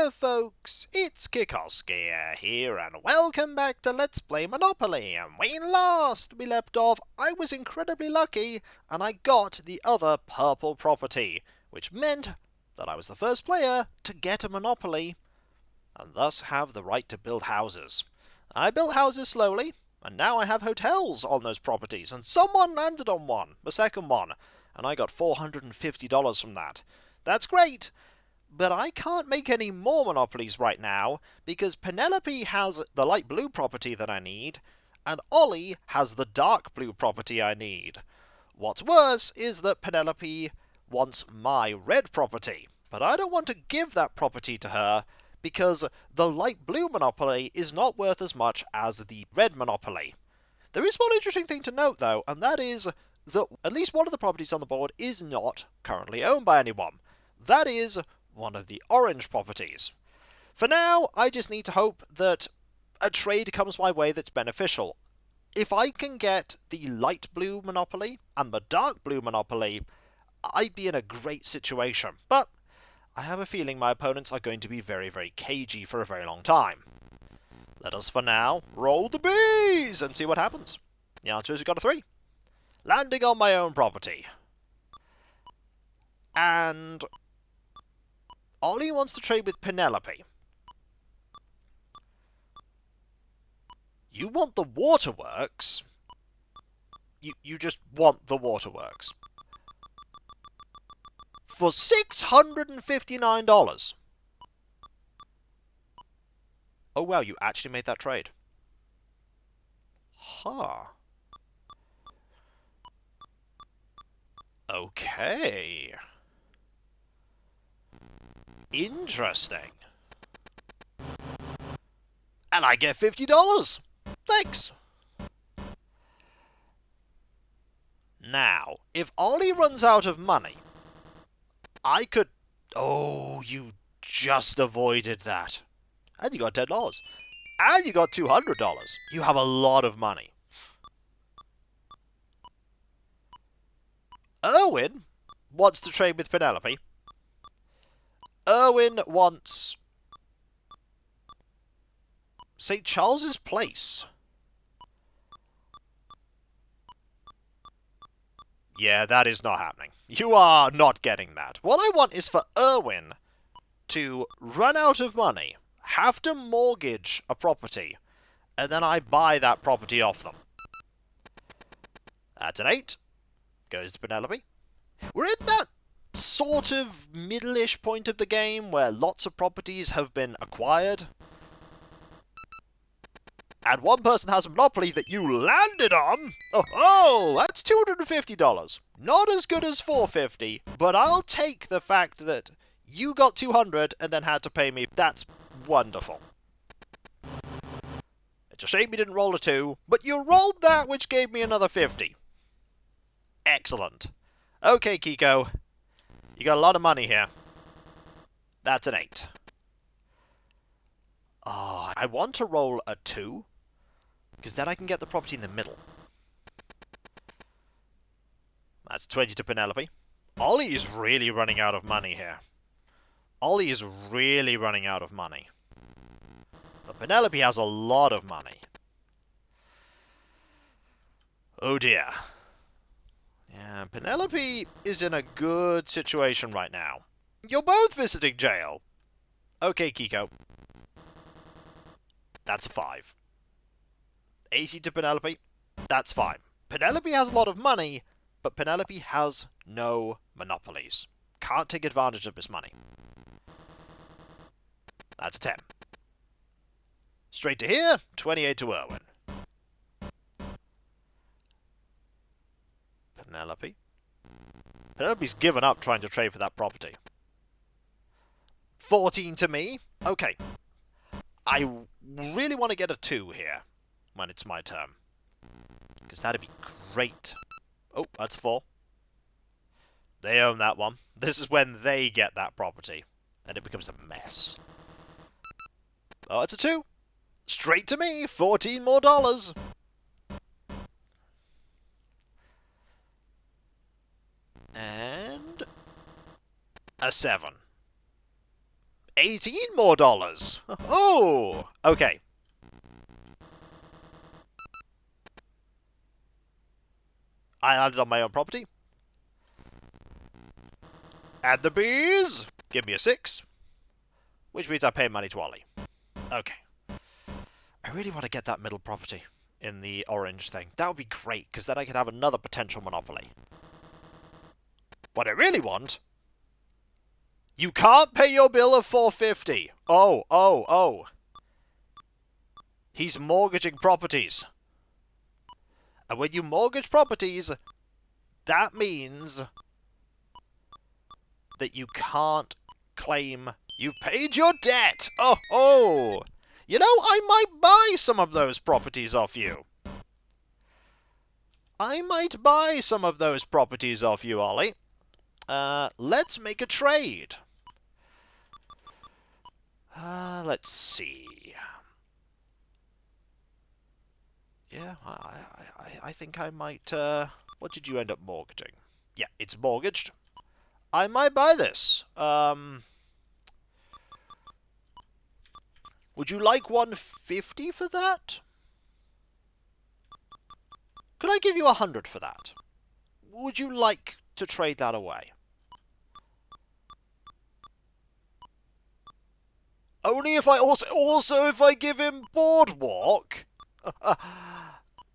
there folks, it's Kikoskia here and welcome back to Let's Play Monopoly. And when last we left off, I was incredibly lucky and I got the other purple property, which meant that I was the first player to get a Monopoly and thus have the right to build houses. I built houses slowly, and now I have hotels on those properties, and someone landed on one, the second one, and I got $450 from that. That's great! But I can't make any more monopolies right now, because Penelope has the light blue property that I need, and Ollie has the dark blue property I need. What's worse is that Penelope wants my red property, but I don't want to give that property to her, because the light blue monopoly is not worth as much as the red monopoly. There is one interesting thing to note, though, and that is that at least one of the properties on the board is not currently owned by anyone. That is one of the orange properties. For now, I just need to hope that a trade comes my way that's beneficial. If I can get the light blue monopoly and the dark blue monopoly, I'd be in a great situation. But I have a feeling my opponents are going to be very, very cagey for a very long time. Let us, for now, roll the bees and see what happens. The answer is we got a 3. Landing on my own property. And Ollie wants to trade with Penelope. You want the waterworks? You just want the waterworks. For $659. Oh wow, you actually made that trade. Huh. Okay. Interesting. And I get $50. Thanks. Now, if Ollie runs out of money, I could... Oh, you just avoided that. And you got $10. And you got $200. You have a lot of money. Erwin wants to trade with Penelope. Erwin wants St. Charles's Place. Yeah, that is not happening. You are not getting that. What I want is for Erwin to run out of money, have to mortgage a property, and then I buy that property off them. That's an 8. Goes to Penelope. We're in that sort of middle-ish point of the game where lots of properties have been acquired. And one person has a monopoly that you landed on. Oh, that's $250. Not as good as $450, but I'll take the fact that you got $200 and then had to pay me. That's wonderful. It's a shame you didn't roll a 2, but you rolled that, which gave me another $50. Excellent. Okay, Kiko. You got a lot of money here. That's an 8. Oh, I want to roll a 2, because then I can get the property in the middle. That's 20 to Penelope. Ollie is really running out of money here. Ollie is really running out of money. But Penelope has a lot of money. Oh dear. Yeah, Penelope is in a good situation right now. You're both visiting jail. Okay, Kiko. That's a 5. 80 to Penelope. That's fine. Penelope has a lot of money, but Penelope has no monopolies. Can't take advantage of this money. That's a 10. Straight to here. 28 to Erwin. Penelope. Penelope's given up trying to trade for that property. 14 to me. Okay. I really want to get a 2 here when it's my turn. Because that'd be great. Oh, that's 4. They own that one. This is when they get that property. And it becomes a mess. Oh, it's a 2. Straight to me. $14 more. And a 7. $18 more. Oh, okay. I landed on my own property. Add the bees. Give me a 6. Which means I pay money to Ollie. Okay. I really want to get that middle property in the orange thing. That would be great, because then I could have another potential monopoly. What I really want... You can't pay your bill of $450. Oh. He's mortgaging properties. And when you mortgage properties, that means that you can't claim you've paid your debt. Oh. You know, I might buy some of those properties off you. Ollie. Let's make a trade. Let's see. Yeah, I think I might, what did you end up mortgaging? Yeah, it's mortgaged. I might buy this. Would you like $150 for that? Could I give you $100 for that? Would you like to trade that away? Only if I also if I give him boardwalk.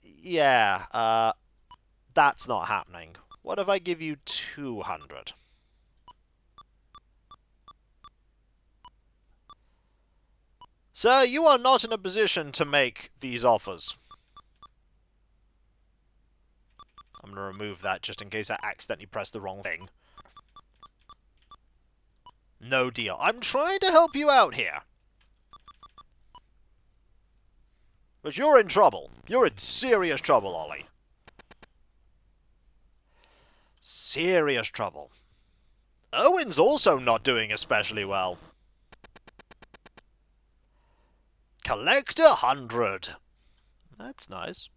Yeah, that's not happening. What if I give you $200? Sir, you are not in a position to make these offers. I'm going to remove that just in case I accidentally pressed the wrong thing. No deal. I'm trying to help you out here. But you're in trouble. You're in serious trouble, Ollie. Serious trouble. Owen's also not doing especially well. Collect 100. That's nice.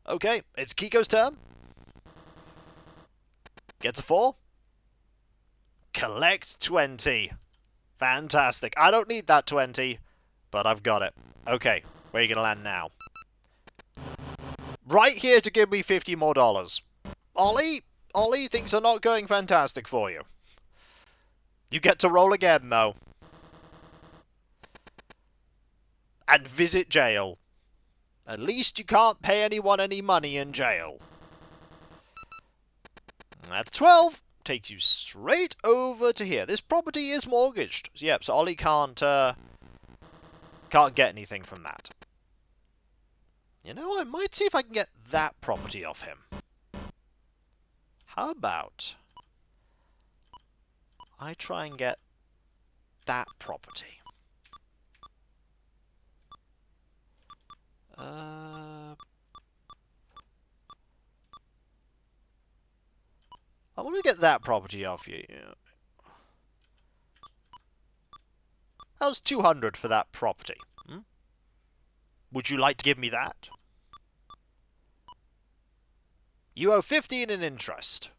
Okay, it's Kiko's turn. Gets a 4. Collect 20. Fantastic. I don't need that 20, but I've got it. Okay, where are you going to land now? Right here to give me $50 more. Ollie, things are not going fantastic for you. You get to roll again, though. And visit jail. At least you can't pay anyone any money in jail. That's 12. Takes you straight over to here. This property is mortgaged. Yep, so Ollie can't get anything from that. You know, I might see if I can get that property off him. How about I try and get that property? I want to get that property off you. How's 200 for that property? Would you like to give me that? You owe 15 in interest.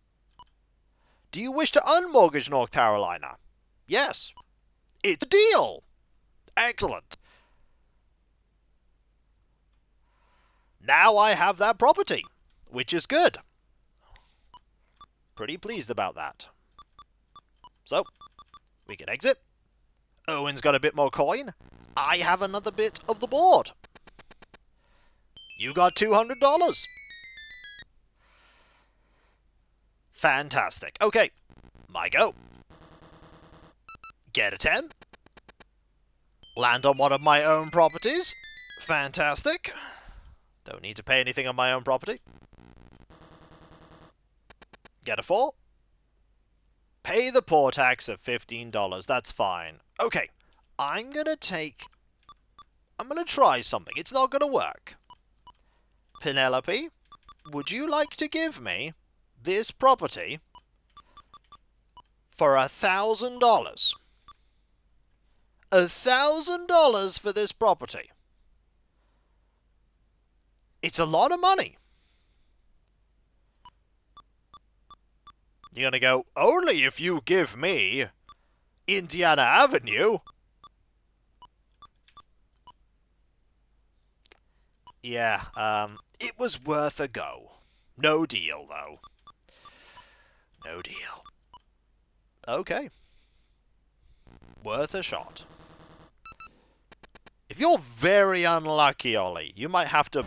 Do you wish to unmortgage North Carolina? Yes. It's a deal. Excellent. Now I have that property, which is good. Pretty pleased about that. So, we can exit. Owen's got a bit more coin. I have another bit of the board. You got $200. Fantastic. Okay, my go. Get a 10. Land on one of my own properties. Fantastic. Don't need to pay anything on my own property. Get a 4. Pay the poor tax of $15. That's fine. Okay, I'm going to try something. It's not going to work. Penelope, would you like to give me this property for $1,000? $1,000 for this property. It's a lot of money. You're going to go, only if you give me Indiana Avenue? Yeah, it was worth a go. No deal, though. No deal. Okay. Worth a shot. If you're very unlucky, Ollie, you might have to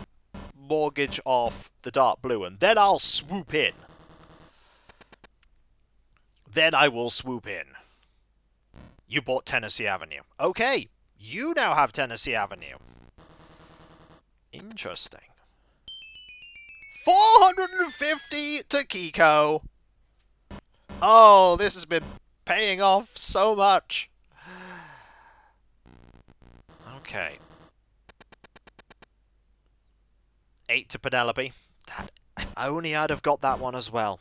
mortgage off the dark blue, and then I'll swoop in. Then I will swoop in. You bought Tennessee Avenue. Okay, you now have Tennessee Avenue. Interesting. 450 to Kiko. Oh, this has been paying off so much. Okay. 8 to Penelope. That, if only I'd have got that one as well.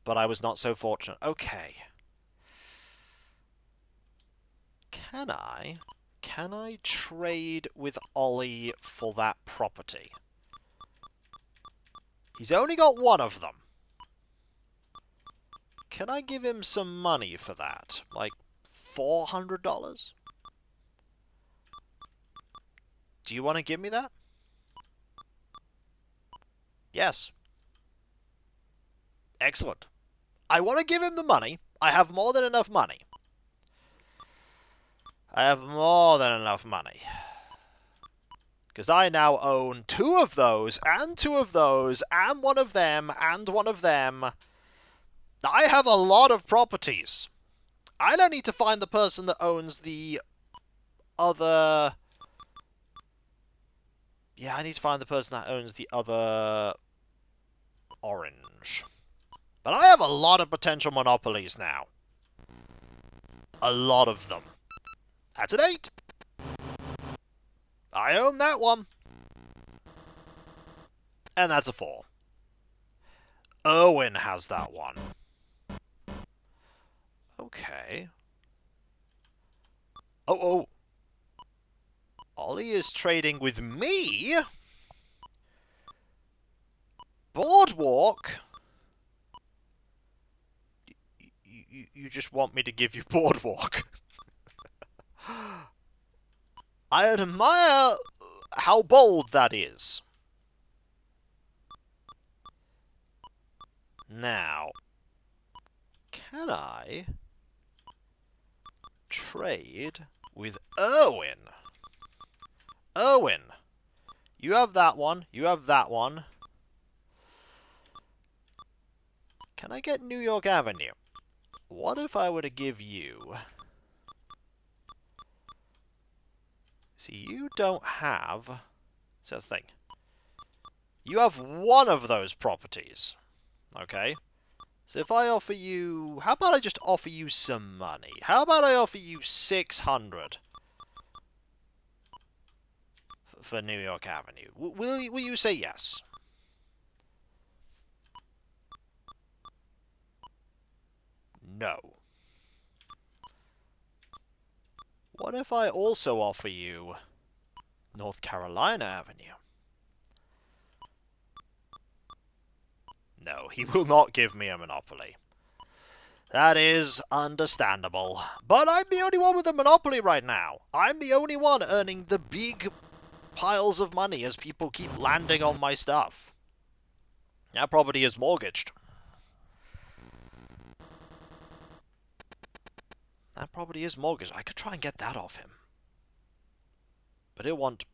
But I was not so fortunate. Okay. Can I trade with Ollie for that property? He's only got one of them. Can I give him some money for that? Like $400? Do you want to give me that? Yes. Excellent. I want to give him the money. I have more than enough money. I have more than enough money. Because I now own 2 of those, and 2 of those, and 1 of them, and 1 of them. I have a lot of properties. I don't need to find the person that owns the other... Yeah, I need to find the person that owns the other orange. But I have a lot of potential monopolies now. A lot of them. That's an 8. I own that one. And that's a 4. Erwin has that one. Okay. Oh. Ollie is trading with me? Boardwalk? You just want me to give you Boardwalk? I admire how bold that is. Now, can I trade with Erwin? Erwin, you have that one, you have that one. Can I get New York Avenue? What if I were to give you... See, you don't have... So that's the thing. You have 1 of those properties. Okay? So if I offer you... How about I just offer you some money? How about I offer you 600 for New York Avenue? Will you say yes? No. What if I also offer you North Carolina Avenue? No, he will not give me a monopoly. That is understandable. But I'm the only one with a monopoly right now. I'm the only one earning the big piles of money as people keep landing on my stuff. That property is mortgaged. That property is mortgaged. I could try and get that off him. But he'll want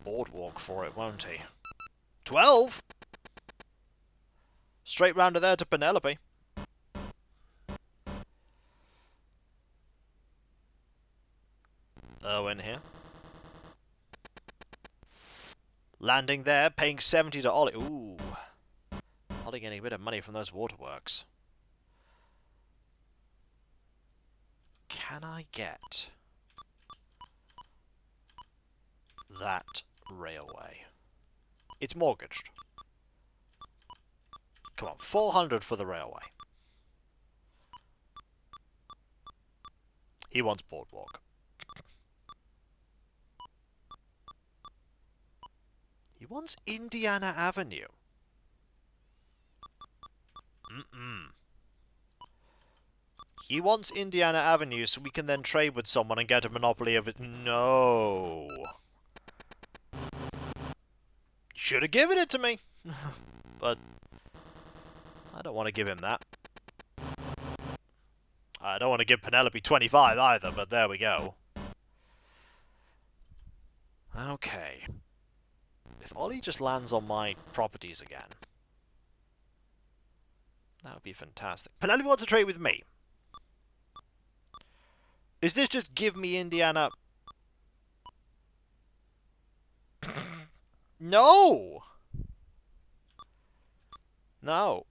Boardwalk for it, won't he? 12? Straight round to there to Penelope. Erwin here. Landing there, paying 70 to Ollie. Ooh. Ollie getting a bit of money from those waterworks. Can I get that railway? It's mortgaged. Come on, 400 for the railway. He wants Boardwalk. He wants Indiana Avenue. He wants Indiana Avenue so we can then trade with someone and get a monopoly of it. No. Should have given it to me. But I don't want to give him that. I don't want to give Penelope 25 either, but there we go. Okay. If Ollie just lands on my properties again, that would be fantastic. Penelope wants to trade with me. Is this just give me Indiana? No! No.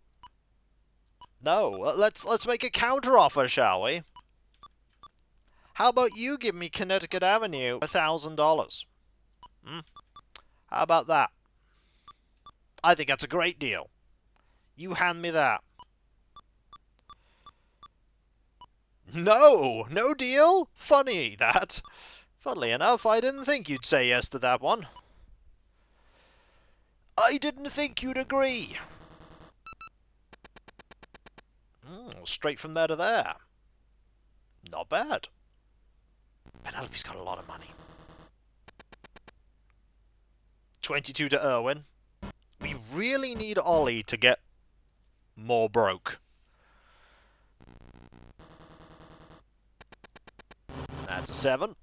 No. Let's make a counter offer, shall we? How about you give me Connecticut Avenue $1,000? How about that? I think that's a great deal. You hand me that. No! No deal? Funny, that. Funnily enough, I didn't think you'd say yes to that one. I didn't think you'd agree. Straight from there to there. Not bad. Penelope's got a lot of money. 22 to Irwin. We really need Ollie to get more broke. That's a 7.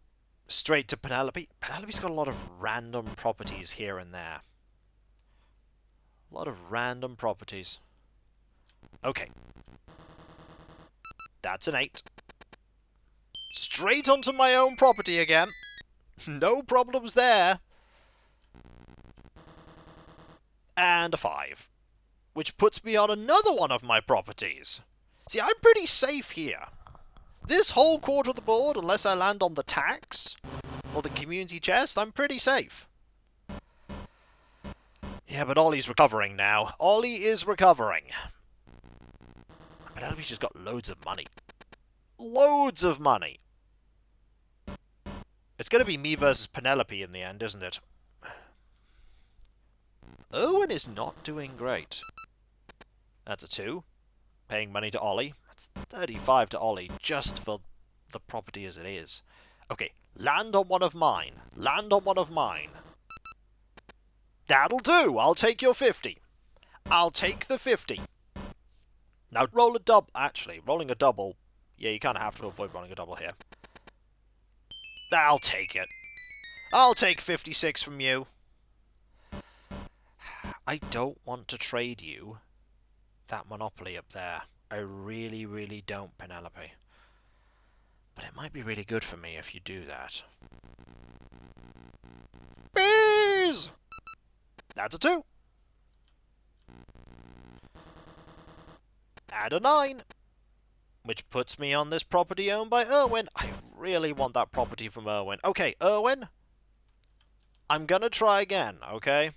Straight to Penelope. Penelope's got a lot of random properties here and there. A lot of random properties. Okay. That's an 8. Straight onto my own property again. No problems there. And a 5. Which puts me on another one of my properties. See, I'm pretty safe here. This whole quarter of the board, unless I land on the tax or the community chest, I'm pretty safe. Yeah, but Ollie's recovering now. Ollie is recovering. Penelope's just got loads of money. Loads of money. It's going to be me versus Penelope in the end, isn't it? Owen is not doing great. That's a 2. Paying money to Ollie. That's 35 to Ollie, just for the property as it is. Okay, land on one of mine. Land on one of mine. That'll do. I'll take your 50. I'll take the 50. Now, roll a double. Actually, rolling a double. Yeah, you kind of have to avoid rolling a double here. I'll take it. I'll take 56 from you. I don't want to trade you that monopoly up there. I really, really don't, Penelope. But it might be really good for me if you do that. Bees! That's a 2. Add a 9. Which puts me on this property owned by Irwin. I really want that property from Irwin. Okay, Irwin. I'm gonna try again, okay?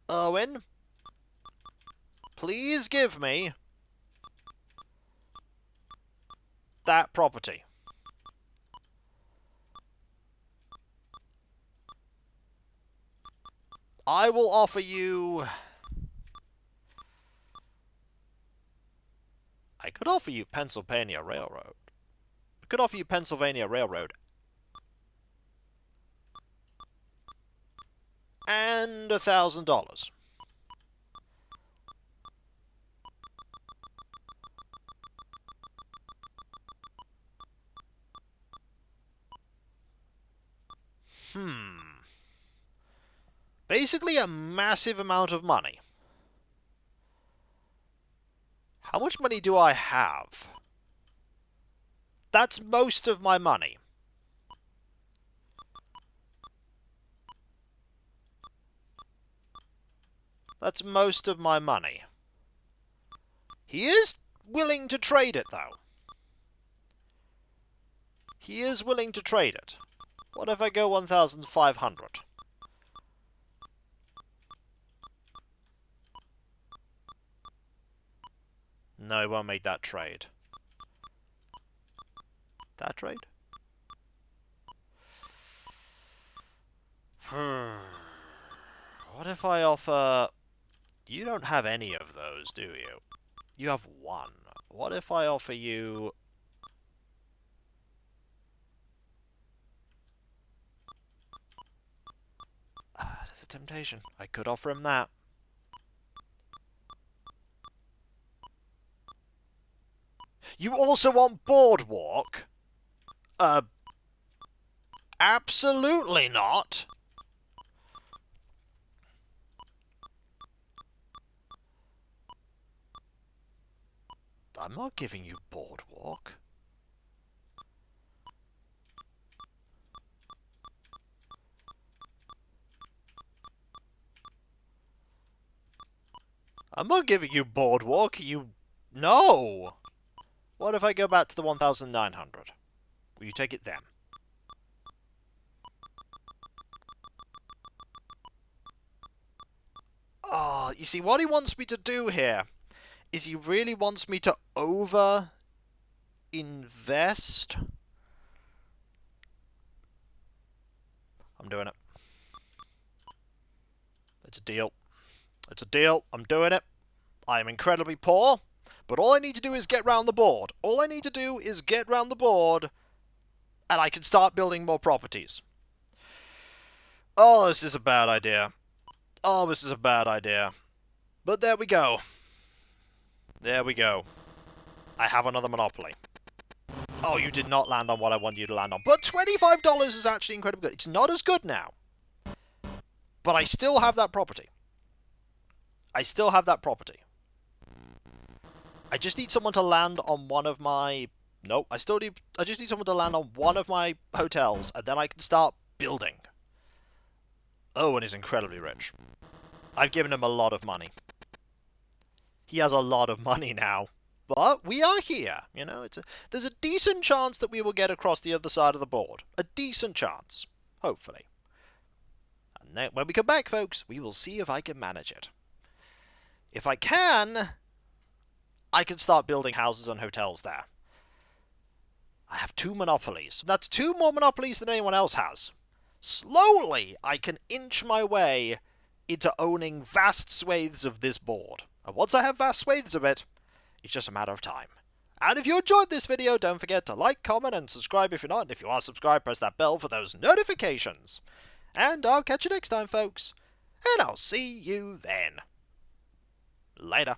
Irwin. Please give me that property. I will offer you... I could offer you Pennsylvania Railroad. I could offer you Pennsylvania Railroad. And $1,000. Basically a massive amount of money. How much money do I have? That's most of my money. That's most of my money. He is willing to trade it, though. He is willing to trade it. What if I go 1,500? No, he won't make that trade. That trade? What if I offer... You don't have any of those, do you? You have 1. What if I offer you... There's a temptation. I could offer him that. You also want Boardwalk? Absolutely not. I'm not giving you Boardwalk. I'm not giving you Boardwalk, you... No! What if I go back to the 1,900? Will you take it then? Oh, you see, what he wants me to do here is he really wants me to over-invest. I'm doing it. It's a deal. It's a deal. I'm doing it. I am incredibly poor, but all I need to do is get round the board. All I need to do is get round the board, and I can start building more properties. Oh, this is a bad idea. Oh, this is a bad idea. But there we go. There we go. I have another monopoly. Oh, you did not land on what I wanted you to land on. But $25 is actually incredibly good. It's not as good now. But I still have that property. I still have that property. I just need someone to land on one of my... Nope, I just need someone to land on one of my hotels, and then I can start building. Owen is incredibly rich. I've given him a lot of money. He has a lot of money now. But we are here, you know. There's a decent chance that we will get across the other side of the board. A decent chance. Hopefully. And then when we come back, folks, we will see if I can manage it. If I can start building houses and hotels there. I have 2 monopolies. That's 2 more monopolies than anyone else has. Slowly, I can inch my way into owning vast swathes of this board. And once I have vast swathes of it, it's just a matter of time. And if you enjoyed this video, don't forget to like, comment, and subscribe if you're not. And if you are subscribed, press that bell for those notifications. And I'll catch you next time, folks. And I'll see you then. Later.